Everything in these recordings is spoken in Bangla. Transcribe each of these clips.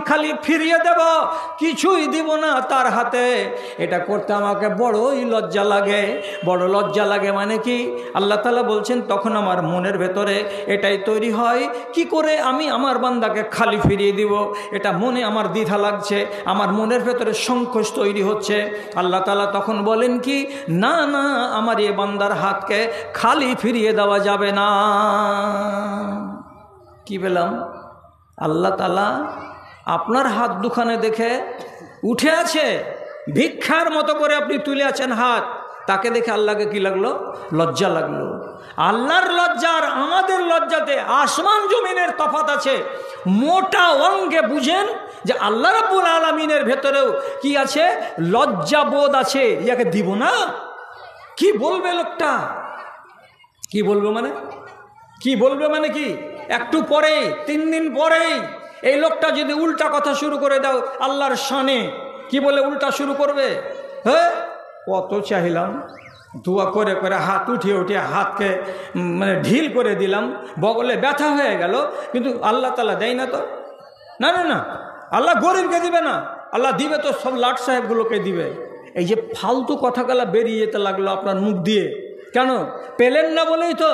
খালি ফিরিয়ে দেব, কিছুই দিব না তার হাতে। এটা করতে আমাকে বড়ই লজ্জা লাগে। বড় লজ্জা লাগে মানে কি? আল্লাহ তাআলা বলছেন তখন আমার মনের ভেতরে এটাই তৈরি হয়, কি করে আমি আমার বান্দাকে খালি ফিরিয়ে দিব। এটা মনে আমার দ্বিধা লাগছে, আমার মনের ভেতরে সংকোচ তৈরি হচ্ছে। আল্লাহ তাআলা তখন বলেন কি, না না, আমার এই বান্দার হাতকে খালি ফিরিয়ে দেওয়া যাবে না। কি পেলাম? আল্লাহ তাআলা আপনার হাত দুখানে দেখে উঠে আছে, ভিক্ষার মতো করে আপনি তুলে আছেন হাত, তাকে দেখে আল্লাহকে কি লাগলো? লজ্জা লাগলো। আল্লাহর লজ্জা আর আমাদের লজ্জাতে আসমান জমিনের তফাৎ আছে। মোটা অঙ্গে বুঝেন যে আল্লাহ রাব্বুল আলামিনের ভেতরেও কি আছে? লজ্জাবোধ আছে। ইয়াকে দিব না? কি বলবে লোকটা? কি বলবে মানে? কি বলবে মানে কি? একটু পরেই, 3 দিন পরেই এই লোকটা যদি উল্টা কথা শুরু করে দাও আল্লাহর শানে, কি বলে উল্টা শুরু করবে? হ্যাঁ, কত চাইলাম, দোয়া করে করে হাত উঠিয়ে উঠিয়ে হাতকে মানে ঢিল করে দিলাম, বগলে ব্যথা হয়ে গেল, কিন্তু আল্লাহ তাআলা দেয় না তো। না না না, আল্লাহ গরিবকে দিবে না, আল্লাহ দিবে তো সব লাট সাহেবগুলোকে দিবে। এই যে ফালতু কথাগুলো বেরিয়ে যেতে লাগলো আপনার মুখ দিয়ে, কেন? পেলেন না বলেই তো।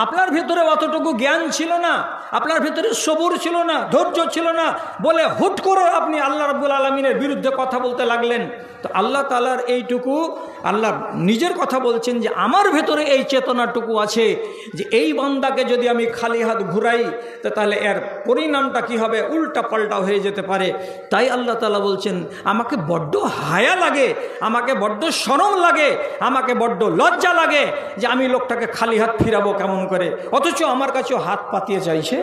আপনার ভিতরে অতটুকু জ্ঞান ছিল না, আপনার ভিতরে সবুর ছিল না, ধৈর্য ছিল না বলে হুট করে আপনি আল্লাহ রাব্বুল আলামিনের বিরুদ্ধে কথা বলতে লাগলেন। তো আল্লাহ তাআলার এইটুকু, আল্লাহ নিজের কথা বলছেন যে আমার ভেতরে এই চেতনাটুকু আছে যে এই বান্দাকে যদি আমি খালি হাত ঘুরাই তো তাহলে এর পরিণামটা কি হবে? উল্টা পাল্টা হয়ে যেতে পারে। তাই আল্লাহ তাআলা বলছেন আমাকে বড্ড হায়া লাগে, আমাকে বড্ড শরম লাগে, আমাকে বড্ড লজ্জা লাগে যে আমি লোকটাকে খালি হাত ফিরাবো কেমন করে, অথচ আমার কাছেও হাত পাতিয়ে চাইছে।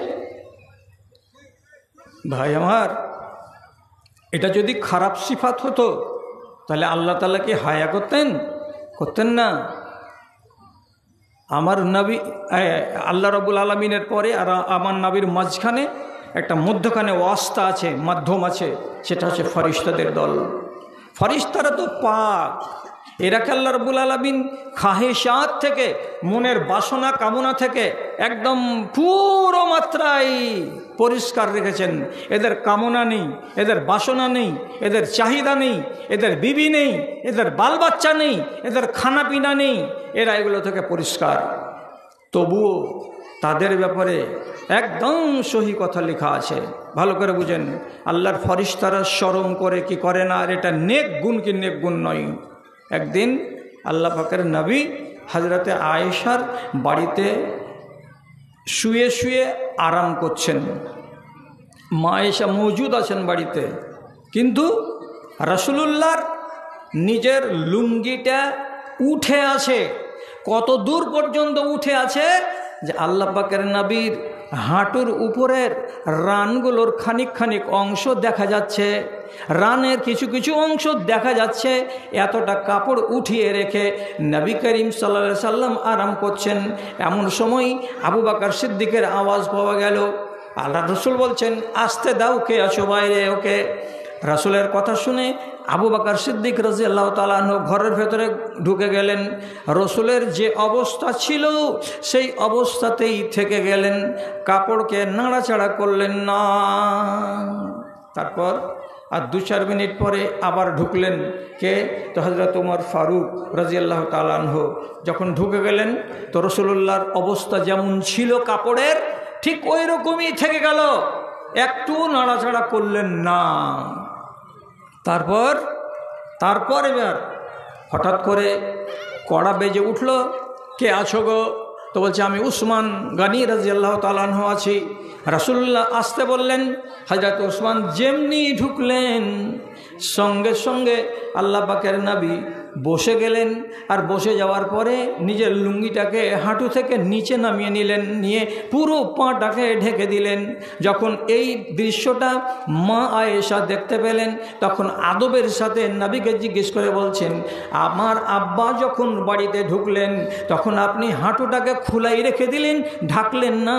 ভাই আমার, এটা যদি খারাপ সিফাত হতো তাহলে আল্লাহ তাআলা কি হায়া করতেন? করতেন না। আমার নবী আল্লাহ রাব্বুল আলামিনের পরে আর আমার নবীর মাঝখানে একটা মধ্যখানে ওয়াস্তা আছে, মাধ্যম আছে, সেটা হচ্ছে ফেরেশতাদের দল। ফেরেশতারা তো পাক, এরাকে আল্লাহ রাব্বুল আলামিন খাহেশাত থেকে, মনের বাসনা কামনা থেকে একদম পুরো মাত্রায় পরিষ্কার রেখেছেন। এদের কামনা নেই, এদের বাসনা নেই, এদের চাহিদা নেই, এদের বিবি নেই, এদের বাল বাচ্চা নেই, এদের খানা পিনা নেই, এরা এগুলো থেকে পরিষ্কার। তবুও তাদের ব্যাপারে একদম সহি কথা লেখা আছে, ভালো করে বুঝেন। আল্লাহর ফেরেশতারা শরম করে কি করে না, আর এটা নেক গুণ কি নেক গুণ নয়। একদিন আল্লাহ পাকের নবী হযরতে আয়েশার বাড়িতে শুয়ে শুয়ে আরাম করছেন। মা আয়েশা মৌজুদ আছেন বাড়িতে, কিন্তু রাসূলুল্লাহর নিজের লুঙ্গিটা উঠে আছে। কত দূর পর্যন্ত উঠে আছে যে আল্লাহ পাকের নবীর হাঁটুর উপরের রানগুলোর খানিক খানিক অংশ দেখা যাচ্ছে, রানের কিছু কিছু অংশ দেখা যাচ্ছে। এতটা কাপড় উঠিয়ে রেখে নবী করিম সাল্লাল্লাহু আলাইহি সাল্লাম আরাম করছেন। এমন সময় আবু বকর সিদ্দিকের আওয়াজ পাওয়া গেল। আল্লাহ রসুল বলছেন, আসতে দাও, কে আছো বাইরে, ওকে। রাসূলের কথা শুনে আবু বকর সিদ্দিক রাদিয়াল্লাহু তাআলা আনহু ঘরের ভেতরে ঢুকে গেলেন। রসুলের যে অবস্থা ছিল সেই অবস্থাতেই থেকে গেলেন, কাপড়কে নাড়াচাড়া করলেন না। তারপর আর 2-4 মিনিট পরে আবার ঢুকলেন। কে? তো হযরত ওমর ফারুক রাদিয়াল্লাহু তাআলা আনহু যখন ঢুকে গেলেন তো রাসূলুল্লাহর অবস্থা যেমন ছিল কাপড়ের, ঠিক ওই রকমই থেকে গেল, একটু নাড়াচাড়া করলেন না। তারপর এবার হঠাৎ করে কড়া বেজে উঠল, কে আছো গো? তো বলছে, আমি উসমান গনি রাদিয়াল্লাহু তাআলা আনহু আছি। রাসূলুল্লাহ আসতে বললেন। হযরত উসমান যেমনি ঢুকলেন সঙ্গে সঙ্গে আল্লাহ পাকের নবী বসে গেলেন। আর বসে যাওয়ার পরে নিজের লুঙ্গিটাকে হাঁটু থেকে নিচে নামিয়ে নিলেন, নিয়ে পুরো পাটাকে ঢেকে দিলেন। যখন এই দৃশ্যটা মা আয়েশা দেখতে পেলেন তখন আদবের সাথে নবীকে জিজ্ঞেস করে বলছেন, আমার আব্বা যখন বাড়িতে ঢুকলেন তখন আপনি হাঁটুটাকে খোলাই রেখে দিলেন, ঢাকলেন না।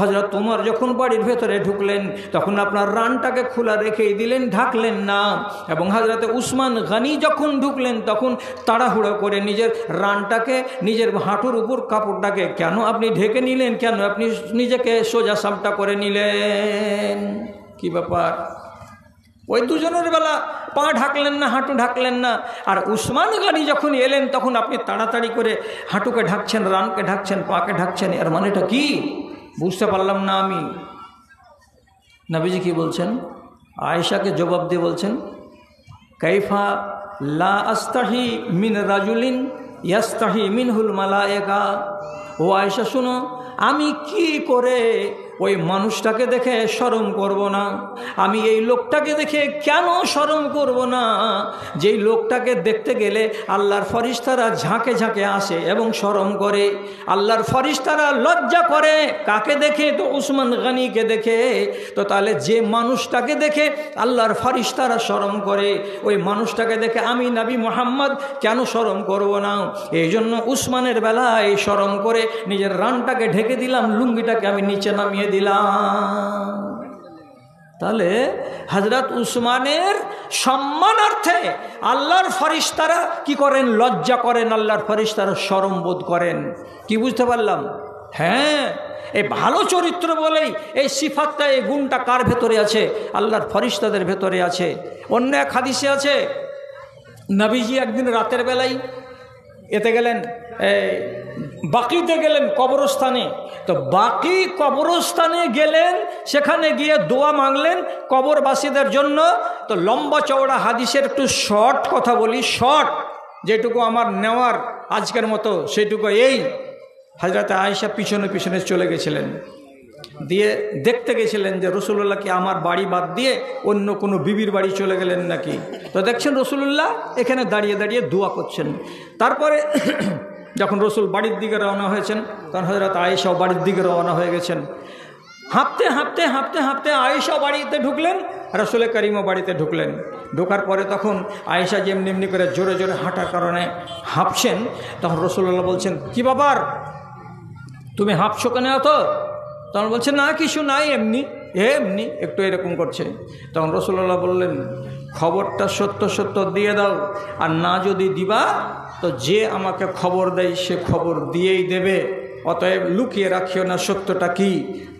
হযরত ওমর যখন বাড়ির ভেতরে ঢুকলেন তখন আপনার রানটাকে খোলা রেখেই দিলেন, ঢাকলেন না। এবং হযরত উসমান গনি যখন ঢুকলেন তখন তাড়াহুড়ো করে নিজের রানটাকে, নিজের হাঁটুর উপর কাপড়টাকে কেন আপনি ঢেকে নিলেন? কেন আপনি নিজেকে সোজা সাপটা করে নিলেন? কি ব্যাপার? ওই দুজনের বেলা পা ঢাকলেন না, হাঁটু ঢাকলেন না। আর উসমান গনি যখন এলেন তখন আপনি তাড়াতাড়ি করে হাঁটুকে ঢাকছেন, রানকে ঢাকছেন, পাকে ঢাকছেন। এর মানেটা কি বুঝতে পারলাম না আমি। নবীজি কি বলছেন? আয়েশাকে জবাব দিয়ে বলছেন, কাইফা লা আস্তাহি মিন রাজুলিন ইয়াস্তাহি মিনহুল মালায়েকা। ও আয়েশা শুনো, আমি কি করে ওই মানুষটাকে দেখে শরম করব না? আমি এই লোকটাকে দেখে কেন শরম করব না? যেই লোকটাকে দেখতে গেলে আল্লাহর ফরিস্তারা ঝাঁকে ঝাঁকে আসে এবং শরম করে। আল্লাহর ফরিস্তারা লজ্জা করে কাকে দেখে? তো উসমান গনিকে দেখে। তো তাহলে যে মানুষটাকে দেখে আল্লাহর ফরিস্তারা শরম করে, ওই মানুষটাকে দেখে আমি নবী মুহাম্মদ কেন শরম করব না? এই জন্য উসমানের বেলায় শরম করে নিজের রানটাকে ঢেকে দিলাম, লুঙ্গিটাকে আমি নিচে নামিয়ে দিলাম। তাহলে হযরত উসমানের সম্মানার্থে আল্লাহর ফরিস্তারা কি করেন? লজ্জা করেন, আল্লাহর ফরিস্তারা শরম বোধ করেন। কি বুঝতে পারলাম? হ্যাঁ, এই ভালো চরিত্র বলেই এই সিফাতটা, এই গুণটা কার ভেতরে আছে? আল্লাহর ফরিস্তাদের ভেতরে আছে। অন্য এক হাদিসে আছে, নবীজি একদিন রাতের বেলায় এতে গেলেন, বাকিতে গেলেন, কবরস্থানে। তো বাকি কবরস্থানে গেলেন, সেখানে গিয়ে দোয়া মাংলেন কবরবাসীদের জন্য। তো লম্বা চওড়া হাদিসের একটু শর্ট কথা বলি, শর্ট যেটুকু আমার নেওয়ার আজকের মতো সেটুকু এই, হযরত আয়েশা পিছনে পিছনে চলে গেছিলেন, দিয়ে দেখতে গেছিলেন যে রসুল্লাহ কি আমার বাড়ি বাদ দিয়ে অন্য কোনো বিবির বাড়ি চলে গেলেন নাকি। তো দেখছেন রসুল্লাহ এখানে দাঁড়িয়ে দাঁড়িয়ে দোয়া করছেন। তারপরে যখন রসুল বাড়ির দিকে রওনা হয়েছেন, তখন হযরত আয়েশাও বাড়ির দিকে রওনা হয়ে গেছেন। হাঁপতে হাঁপতে হাঁপতে হাঁপতে আয়েশা বাড়িতে ঢুকলেন, রসুল করিমও বাড়িতে ঢুকলেন। ঢোকার পরে তখন আয়েশা যেমনি এমনি করে জোরে জোরে হাঁটার কারণে হাঁপছেন। তখন রসুল্লাহ বলছেন, কি ব্যাপার, তুমি হাঁপছো কেন এত? তখন বলছে, না কিছু নাই, এমনি এমনি একটু এরকম করছে। তখন রাসূলুল্লাহ বললেন, খবরটা সত্য সত্য দিয়ে দাও, আর না যদি দিবা তো যে আমাকে খবর দেয় সে খবর দিয়েই দেবে, অতএব লুকিয়ে রাখিও না সত্যটা কি।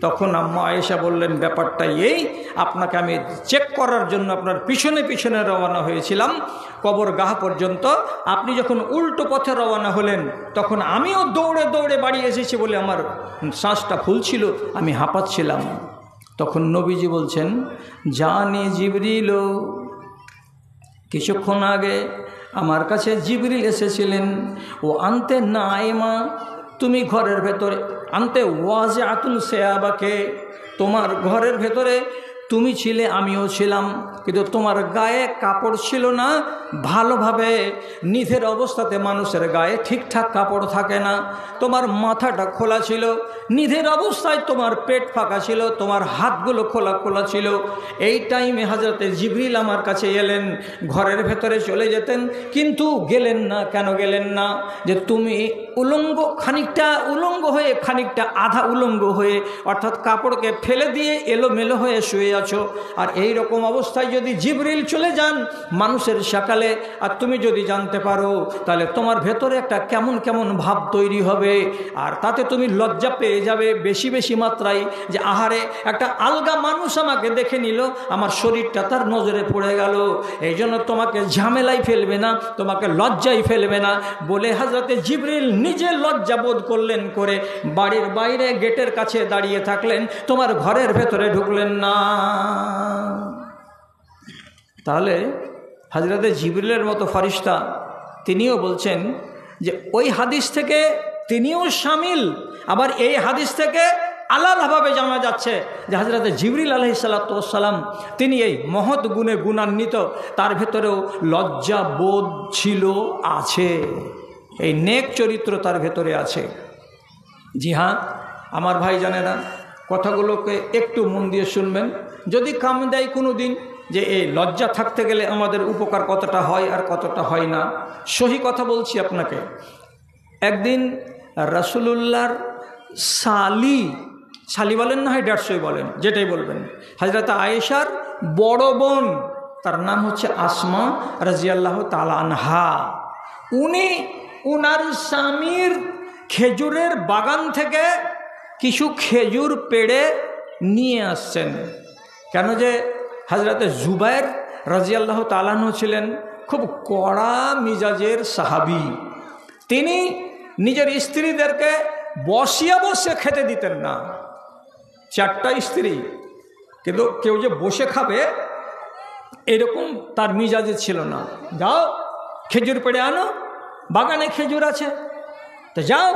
তখন আম্মা আয়েশা বললেন, ব্যাপারটা এই, আপনাকে আমি চেক করার জন্য আপনার পিছনে পিছনে রওনা হয়েছিলাম কবরগাহ পর্যন্ত। আপনি যখন উল্টো পথে রওনা হলেন তখন আমিও দৌড়ে দৌড়ে বাড়ি এসেছি বলে আমার শ্বাসটা ফুলছিল, আমি হাঁপাচ্ছিলাম। তখন নবীজি বলছেন, জানি জিবরিল, কিছুক্ষণ আগে আমার কাছে জিবরিল এসেছিলেন, ও আনতে নাইমা, তুমি ঘরের ভেতরে, আনতে ওয়াজে আতুল সেয়াবাকে, তোমার ঘরের ভেতরে তুমি ছিলে, আমিও ছিলাম, কিন্তু তোমার গায়ে কাপড় ছিল না ভালোভাবে। নিধের অবস্থাতে মানুষের গায়ে ঠিকঠাক কাপড় থাকে না। তোমার মাথাটা খোলা ছিল, নিধের অবস্থায় তোমার পেট ফাঁকা ছিল, তোমার হাতগুলো খোলা খোলা ছিল। এই টাইমে হযরতে জিবরিল আমার কাছে এলেন, ঘরের ভেতরে চলে যেতেন, কিন্তু গেলেন না। কেন গেলেন না? যে তুমি উলঙ্গ, খানিকটা উলঙ্গ হয়ে, খানিকটা আধা উলঙ্গ হয়ে, অর্থাৎ কাপড়কে ফেলে দিয়ে এলোমেলো হয়ে শুয়ে আছো। আর এই রকম অবস্থায় যদি জিবরিল চলে যান মানুষের সকালে, আর তুমি যদি জানতে পারো, তাহলে তোমার ভেতরে একটা কেমন কেমন ভাব তৈরি হবে, আর তাতে তুমি লজ্জা পেয়ে যাবে বেশি বেশি মাত্রায়, যে আহারে একটা আলগা মানুষ আমাকে দেখে নিল, আমার শরীরটা তার নজরে পড়ে গেল। এই জন্য তোমাকে ঝামেলায় ফেলবে না, তোমাকে লজ্জায় ফেলবে না বলে হযরতে জিবরিল নিজে লজ্জা বোধ করলেন, করে বাড়ির বাইরে গেটের কাছে দাঁড়িয়ে থাকলেন, তোমার ঘরের ভেতরে ঢুকলেন না। তাহলে হযরতে জিবরিলের মতো ফেরেশতা তিনিও বলছেন যে ওই হাদিস থেকে তিনিও শামিল। আবার এই হাদিস থেকে আলাদাভাবে জানা যাচ্ছে যে হযরতে জিবরিল আলাইহিস সালাতু ওয়াস সালাম তিনি এই মহৎ গুণে গুণান্বিত, তার ভেতরেও লজ্জা বোধ ছিল, আছে, এই নেক চরিত্র তার ভেতরে আছে। জি হ্যাঁ আমার ভাই জানেরা, কথাগুলোকে একটু মন দিয়ে শুনবেন। যদি কাম দেয় কোনো দিন যে এই লজ্জা থাকতে গেলে আমাদের উপকার কতটা হয় আর কতটা হয় না, সহি কথা বলছি আপনাকে। একদিন রাসূলুল্লাহর শালি বলেন না হয় 150 বলেন, যেটাই বলবেন, হযরত আয়েশার বড় বোন, তার নাম হচ্ছে আসমা রাদিয়াল্লাহু তাআলা আনহা। উনি উনার স্বামীর খেজুরের বাগান থেকে কিছু খেজুর পেড়ে নিয়ে আসছেন। কেন যে হযরতে জুবায়ের রাদিয়াল্লাহু তাআলা আনহু ছিলেন খুব কড়া মিজাজের সাহাবী। তিনি নিজের স্ত্রীদেরকে বসিয়ে বসে খেতে দিতেন না। 4টা স্ত্রী, কিন্তু কেউ যে বসে খাবে এরকম তার মিজাজে ছিল না। যাও খেজুর পেড়ে আনো, বাগানে খেজুর আছে, তো যাও